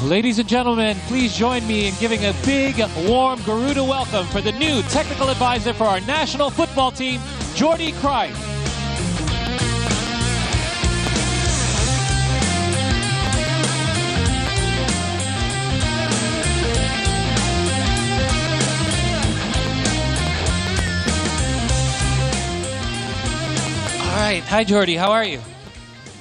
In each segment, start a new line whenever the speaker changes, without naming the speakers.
Ladies and gentlemen, please join me in giving a big, warm Garuda welcome for the new technical advisor for our national football team, Jordi Cruyff. All right, hi Jordi, how are you?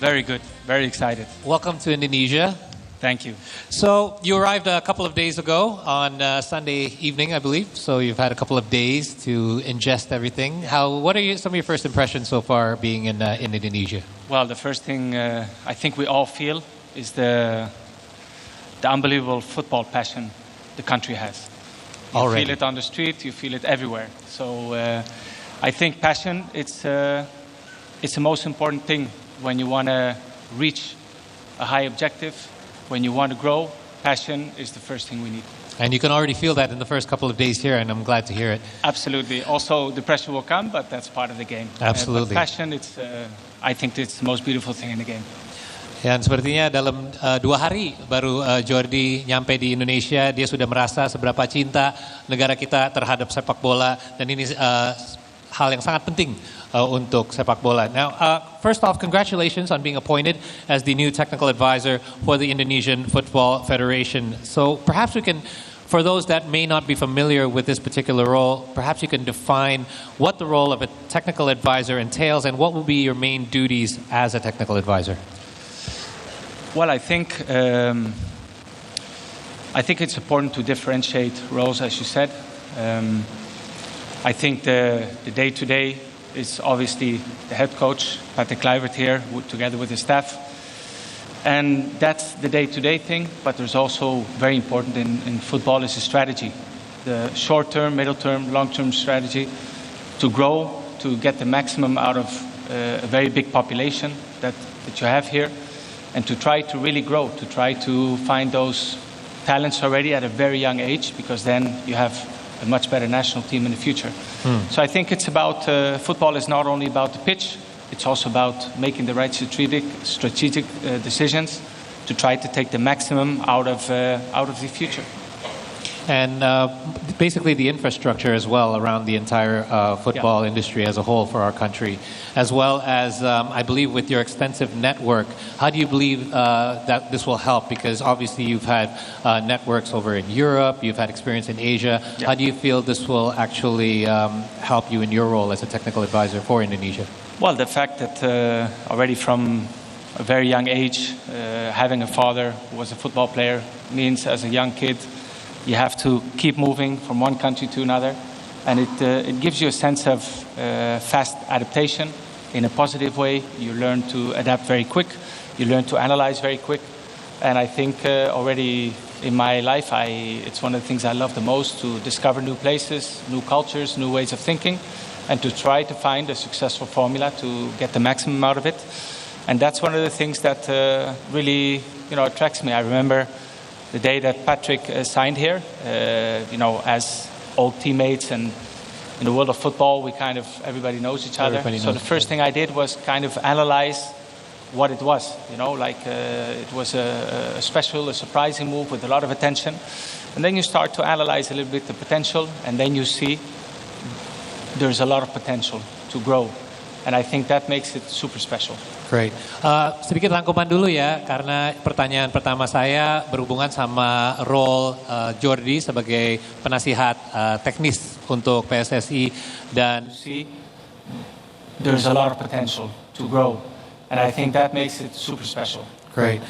Very good, very excited.
Welcome to Indonesia.
Thank you.
So you arrived a couple of days ago on Sunday evening, I believe. So you've had a couple of days to ingest everything. What are some of your first impressions so far being in Indonesia?
Well, the first thing I think we all feel is the unbelievable football passion the country has. You feel it on the street, you feel it everywhere. So I think passion, it's the most important thing when you want to reach a high objective. When you want to grow, passion is the first thing we need.
And you can already feel that in the first couple of days here, and I'm glad to hear it.
Absolutely. Also, the pressure will come, but that's part of the game.
Absolutely.
Passion, I think it's the most beautiful thing in the game.
Dan sepertinya dalam 2 hari baru Jordi nyampe di Indonesia, dia sudah merasa seberapa cinta negara kita terhadap sepak bola, dan ini hal yang sangat penting untuk sepak bola. Now, first off, congratulations on being appointed as the new technical advisor for the Indonesian Football Federation. So perhaps we can, for those that may not be familiar with this particular role, perhaps you can define what the role of a technical advisor entails and what will be your main duties as a technical advisor.
Well, I think it's important to differentiate roles, as you said. I think the day-to-day is obviously the head coach, Patrick Kluivert here, together with his staff. And that's the day-to-day thing, but there's also very important in football is the strategy. The short-term, middle-term, long-term strategy to grow, to get the maximum out of a very big population that you have here, and to try to really grow, to try to find those talents already at a very young age, because then you have a much better national team in the future. So I think it's about, football is not only about the pitch, it's also about making the right strategic decisions to try to take the maximum out of the future.
And basically the infrastructure as well around the entire football industry as a whole for our country, as well as I believe with your extensive network. How do you believe that this will help? Because obviously you've had networks over in Europe, you've had experience in Asia. How do you feel this will actually help you in your role as a technical advisor for Indonesia?
Well, the fact that already from a very young age, having a father who was a football player means as a young kid, you have to keep moving from one country to another, and it gives you a sense of fast adaptation in a positive way. You learn to adapt very quick, you learn to analyze very quick, and I think already in my life, it's one of the things I love the most, to discover new places, new cultures, new ways of thinking, and to try to find a successful formula to get the maximum out of it. And that's one of the things that really attracts me. I remember the day that Patrick signed here, as old teammates, and in the world of football, everybody knows each other. So the first thing I did was kind of analyze what it was. It was a special, a surprising move with a lot of attention. And then you start to analyze a little bit the potential, and then you see there's a lot of potential to grow. And I think that makes it super special.
Great. Sedikit rangkuman dulu ya, karena pertanyaan pertama saya berhubungan sama role Jordi sebagai penasihat teknis untuk PSSI, dan
there's a lot of potential to grow, and I think that makes it super special.
Great.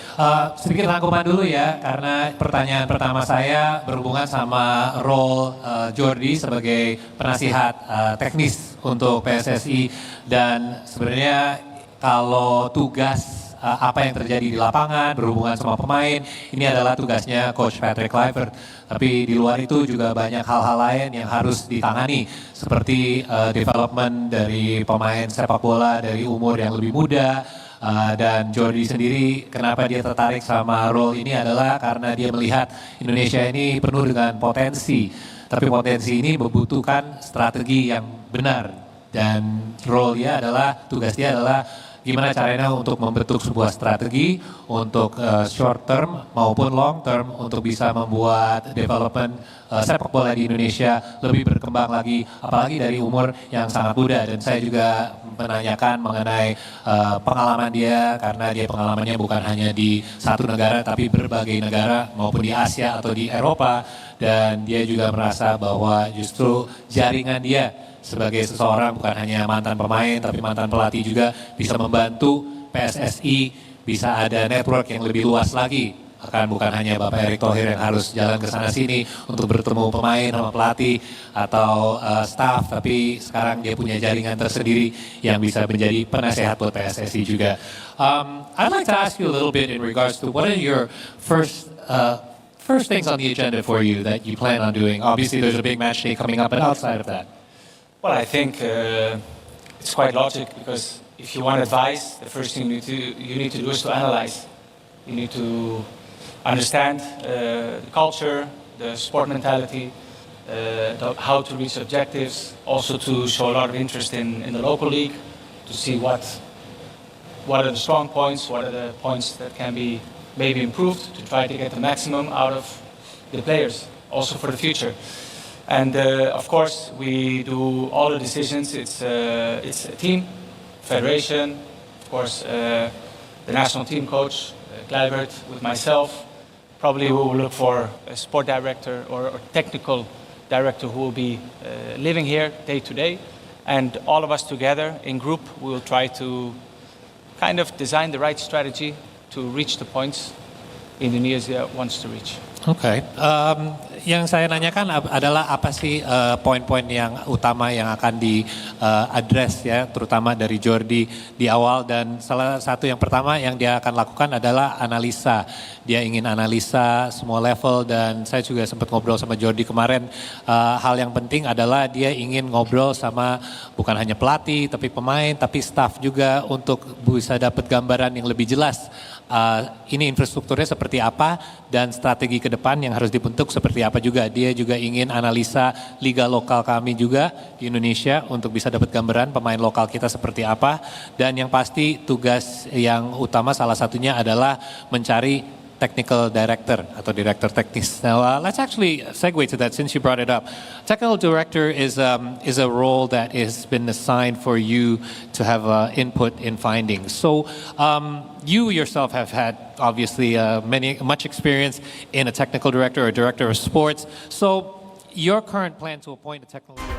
Sedikit rangkuman dulu ya, karena pertanyaan pertama saya berhubungan sama role Jordi sebagai penasihat teknis untuk PSSI, dan sebenarnya kalau tugas apa yang terjadi di lapangan berhubungan sama pemain, ini adalah tugasnya Coach Patrick Kluivert. Tapi di luar itu juga banyak hal-hal lain yang harus ditangani, seperti development dari pemain sepak bola dari umur yang lebih muda. Dan Jordi sendiri, kenapa dia tertarik sama role ini adalah karena dia melihat Indonesia ini penuh dengan potensi. Tapi potensi ini membutuhkan strategi yang benar. Dan role-nya adalah, tugas dia adalah gimana caranya untuk membentuk sebuah strategi untuk short term maupun long term untuk bisa membuat development sepak bola di Indonesia lebih berkembang lagi, apalagi dari umur yang sangat muda. Dan saya juga menanyakan mengenai pengalaman dia, karena dia pengalamannya bukan hanya di satu negara tapi berbagai negara maupun di Asia atau di Eropa, dan dia juga merasa bahwa justru jaringan dia sebagai seseorang bukan hanya mantan pemain tapi mantan pelatih juga bisa membantu PSSI bisa ada network yang lebih luas lagi. Akan bukan hanya Bapak Erick Thohir yang harus jalan ke sana sini untuk bertemu pemain sama pelatih atau staff, tapi sekarang dia punya jaringan tersendiri yang bisa menjadi penasehat buat PSSI juga. I'd like to ask you a little bit in regards to what are your first things on the agenda for you that you plan on doing? Obviously there's a big match day coming up, but outside of that.
Well, I think it's quite logic, because if you want advice, the first thing you need to do is to analyze. You need to understand the culture, the sport mentality, how to reach objectives, also to show a lot of interest in the local league, to see what are the strong points, what are the points that can be maybe improved, to try to get the maximum out of the players, also for the future. And of course, we do all the decisions. It's a team, federation, of course, the national team coach, Kluivert, with myself. Probably we will look for a sport director or technical director who will be living here day to day. And all of us together in group, we will try to kind of design the right strategy to reach the points Indonesia wants to reach.
Oke, yang saya nanyakan adalah apa sih poin-poin yang utama yang akan di-address ya, terutama dari Jordi di awal, dan salah satu yang pertama yang dia akan lakukan adalah analisa. Dia ingin analisa semua level, dan saya juga sempat ngobrol sama Jordi kemarin, hal yang penting adalah dia ingin ngobrol sama bukan hanya pelatih, tapi pemain, tapi staff juga untuk bisa dapat gambaran yang lebih jelas. Ini infrastrukturnya seperti apa dan strategi ke depan yang harus dibentuk seperti apa juga. Dia juga ingin analisa liga lokal kami juga di Indonesia untuk bisa dapat gambaran pemain lokal kita seperti apa. Dan yang pasti tugas yang utama salah satunya adalah mencari technical director atau director teknis. Now let's actually segue to that since you brought it up. Technical director is a role that has been assigned for you to have input in findings. So you yourself have had obviously much experience in a technical director or director of sports. So your current plan to appoint a technical director